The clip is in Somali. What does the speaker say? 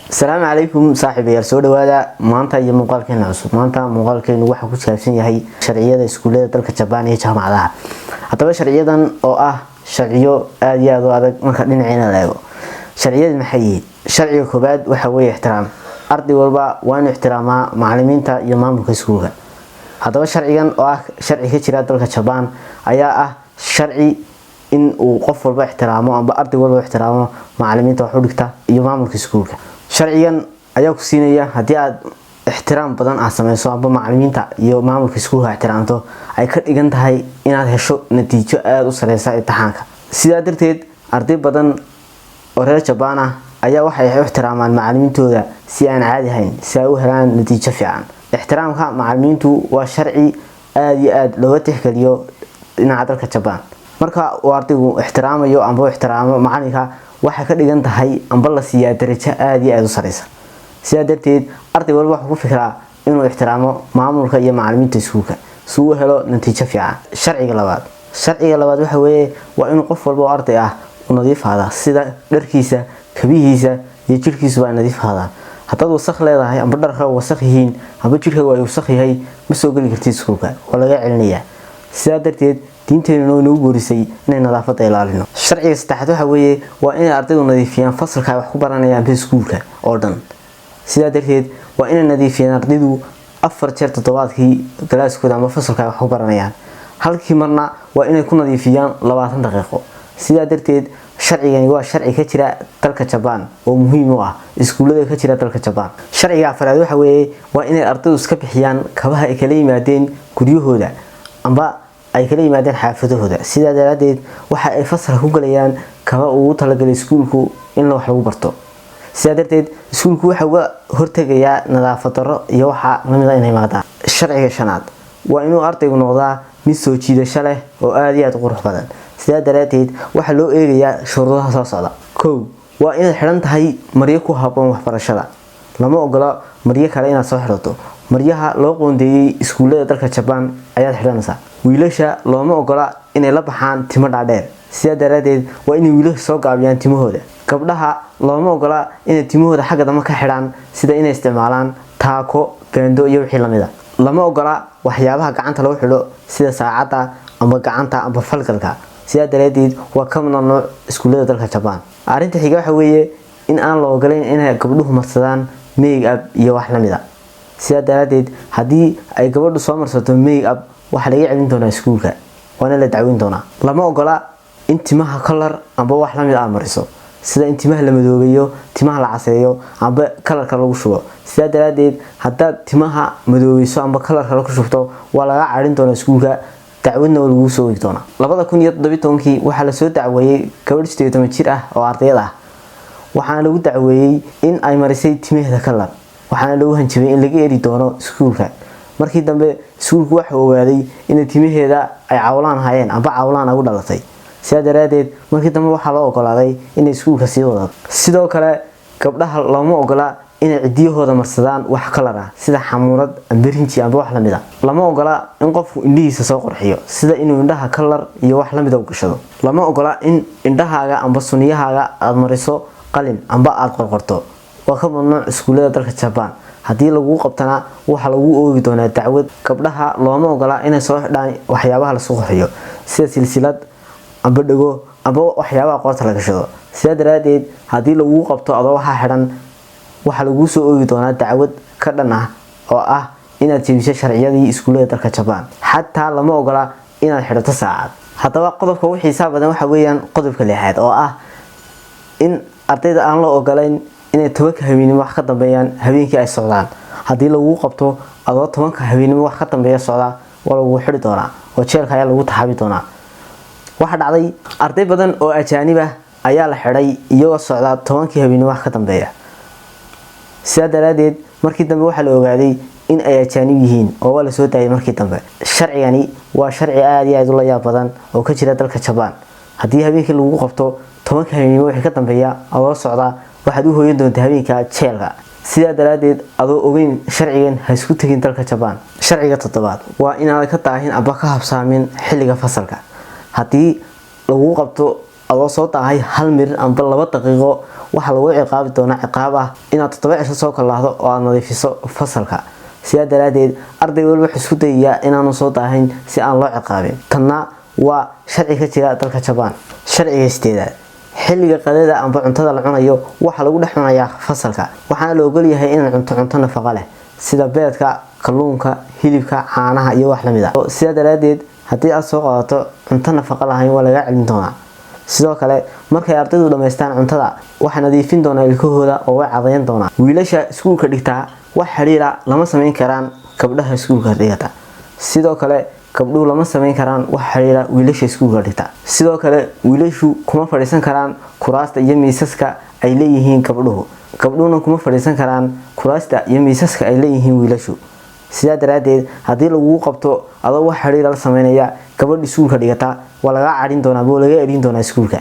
السلام عليكم صاحبي يا سو dhawaada maanta iyo muuqaalkeena cusub maanta muuqaalkeenu waxa ku saabsan yahay sharciyada iskuulada dalka Japan iyo jaamacadaha hadaba sharciyadan oo ah sharciyo aad iyo aad u adag marka dhinaceena la eego sharciyada maxay yihiin sharciga koobaad waxa weeye ixtiraam arday walba waa inuu ixtiraamaa macallimiinta iyo maamulka iskuulka hadaba sharcigan oo ah sharci ka jira dalka Japan ayaa ah sharci in uu qof walba ixtiraamo amba arday walba ixtiraamo macallimiinta wax u dhigta iyo maamulka iskuulka sharciyan ayaa ku siinaya hadii aad ixtiraam badan ah sameeyso amba macallimiinta iyo maamulka iskuulka ixtiraamto ay ka dhigan tahay inaad hesho natiijo aad u sareysa imtixaanka sidaa darteed arday badan oo reer Japan ah ayaa waxay ixtiraamaan macallimiintooda si aan caadi ahayn si ay u helaan natiijo fiican ixtiraamka macallimiintu waa sharci aad iyo aad looga tixgeliyo dhinaca dalka Japan marka uu ardaygu ixtiraamayo amba ixtiraamo macallinka waxa ka dhigan tahay amba la siiyaa darajo aad iyo aad u sareysa sidaa darteed arday walba wuxuu ku fikiraa inuu ixtiraamo maamulka iyo macallimiinta iskuulka si uu helo natiijo fiican sharciga labaad waxa weeye waa in qof walba oo arday ah uu nadiif ahaado sida dharkiisa kabihiisa iyo jirkiisu waa nadiif ahaadaan haddaad wasakh leedahay amba dharka wasakh yihiin amba jirkaagu ay wasakh yahay ma soo gali kartid iskuulka waa laga celinayaa sidaa darteed diinteenu inuu boorisay inay nadaafadda ilaalino sharciga saddexaad waxa weeye waa in ardaydu nadiifiyaan fasalka wax ku baranayaan iskuulka oo dhan sidaa darteed waa in nadiifiyaan ardaydu 4 jeer toddobaadkii galaaskooda ama fasalka wax ku baranayaan halkii marna waa inay ku nadiifiyaan 20 daqiiqo sidaa darteed sharcigani waa sharci ka jira dalka Japan oo muhiim u ah iskuulada ka jira dalka Japan sharciga afraad waxa weeye waa in ardaydu iska bixiyaan kabaha ay kala yimaadeen guryahooda amba ay kala yimaadeen xaafadahooda sidaa daraadeed waxa ay fasalka ku galayaan kaba uu talagalay iskuulku in wax lagu barto sidaa darteed iskuulku waxa uu hortagayaa nadaafad darro iyo waxa lamida inay maadaan sharciga shanaad waa inuu ardaygu noqdaa mid soo jiidasho leh oo aad iyo aad u qurux badan sidaa daraadeed waxa loo eegayaa shuruudaha soo socda koow waa inaad xiran tahay maryo ku habboon waxbarashada lama ogola maryo kale inaad soo xirato maryaha loo qoondeeyay iskuulada dalka Japan ayaad xiranaysaa wiilasha looma ogola inay la baxaan timo dhaadheer sidaa daraadeed waa inay wiilasha soo gaabiyaan timahooda gabdhaha looma ogola inay timahooda xagga dambe ka xidhaan sida inay isticmaalaan taako beendo iyo wixii lamida lama ogola waxyaabaha gacanta lagu xidho sida saacada amba gacanta amba falgalka sidaa daraadeed waa ka mamnuuc iskuulada dalka Japan arrinta xiga waxa weeye in aan la ogolayn inay gabdhuhu marsadaan make up iyo wax lamida sidaa daraadeed haddii ay gabadhu soo marsato make up waxa laga celin doonaa iskuulka waana la dacweyn doonaa lama ogola in timaha color amba wax la mid ah mariso sida in timaha la madoobeeyo timaha la caseeyo amba colorka lagu shubo sidaa daraadeed haddaad timaha madoobayso amba colorka lagu shubto waa laga celin doonaa iskuulka dacwadna lagu soo wigi doonaa 2017 waxa la soo dacweeyay gabadh 18 jir ah oo ardayad ah waxaana lagu dacweeyay in ay marisay timaheeda color waxaana lagu hanjabay in laga eri doono iskuulka markii dambe iskuulku waxa uu ogaaday in timaheeda ay cawlaan hayeen amba cawlaan ugu dhalatay sidaa daraadeed markii dambe waxa loo ogolaaday in iskuulka sii wado sidoo kale gabdhaha looma ogola inay cidiyahooda marsadaan wax kalar ah sida xamuurad amba rinji amba wax lamid ah lama ogola in qofku indhihiisa soo qurxiyo sida inuu indhaha kalar iyo wax lamid ah u gashado lama ogola in indhahaaga amba suniyahaaga aad mariso qalin amba aad qorqorto waa ka mamnuuc iskuulada dalka Japan haddii lagu qabtana waxa lagu oogi doonaa dacwad gabdhaha looma ogola inay soo xidhaan waxyaabaha la soo qurxiyo sida silsilad amba dhago amba waxyaabaha qoorta la gashado sidaa daraadeed haddii lagu qabto adoo waxa xidhan waxa lagu soo oogi doonaa dacwad ka dhan ah oo ah inaad jebisay sharciyadii iskuulada dalka Japan xataa lama ogola inaad xidhato saacad haddaba qodobka ugu xiisaha badan waxa weeyaan qodobka lixaad oo ah in ardayda aan la ogolayn inay 10 habeenimo wax ka dambeeyaan habeenkii ay socdaan hadii lagu qabto adoo 10 habeenimo wax ka dambeeya socda waa lagu xiri doonaa oo jeelka ayaa lagu taxabi doonaa waxa dhacday arday badan oo ajaanib ah ayaa la xiray iyagoo socda 10 habeenimo wax ka dambeeya sidaa daraadeed markii dambe waxa la ogaaday in ay ajaanib yihiin oo waa la soo daayay markii dambe sharcigani waa sharci aad iyo aad u la yaab badan oo ka jira dalka Japan hadii habeenkii lagu qabto 10 habeenimo wixii ka dambeeya adoo socda waxaad u hooyan doontaa habeenka jeelka sidaa daraadeed adoo ogeyn sharcigan ha isku tagin dalka Japan sharciga toddobaad waa inaad ka taahin aba ka habsaamin xilliga fasalka hadii lagu qabto adoo soo tahay hal mir amba 2 daqiiqo waxa lagu ciqaabi doonaa ciqaab ah inaad 7 cisho soo kalaahdo oo aad nadiifiso fasalka sidaa daraadeed arday walba wuxuu isku dayayaa inaanu soo daahin si aan loo ciqaabin tanna waa sharci ka jira dalka Japan sharciga sideedaad xilliga qadada amba cuntada la cunayo waxa lagu dhex cunayaa fasalka waxaana la ogol yahay in cunto nafaqo leh sida beedka kalluunka hilibka caanaha iyo wax la mid ah sidaa daraadeed haddii aad soo qaadato cunto nafaqo lahayn waa laga celin doonaa sidoo kale markay ardaydu dhameystaan cuntada waxa nadiifin doona ilkahooda oo way cadeyn doonaa wiilasha iskuulka dhigta wax xiriira lama sameyn karaan gabdhaha iskuulka dhigata sidoo kale gabdhuhu lama sameyn karaan wax xiriira wiilasha iskuulka dhigta sidoo kale wiilashu kuma fadhiisan karaan kuraasta iyo miisaska ay leeyihiin gabdhuhuna kuma fadhiisan karaan kuraasta iyo miisaska ay leeyihiin wiilashu sidaa daraadeed haddii lagu qabto adoo wax xiriir la sameynaya gabadh iskuulka dhigata waa laga carin doonaa boo laga erin doonaa iskuulka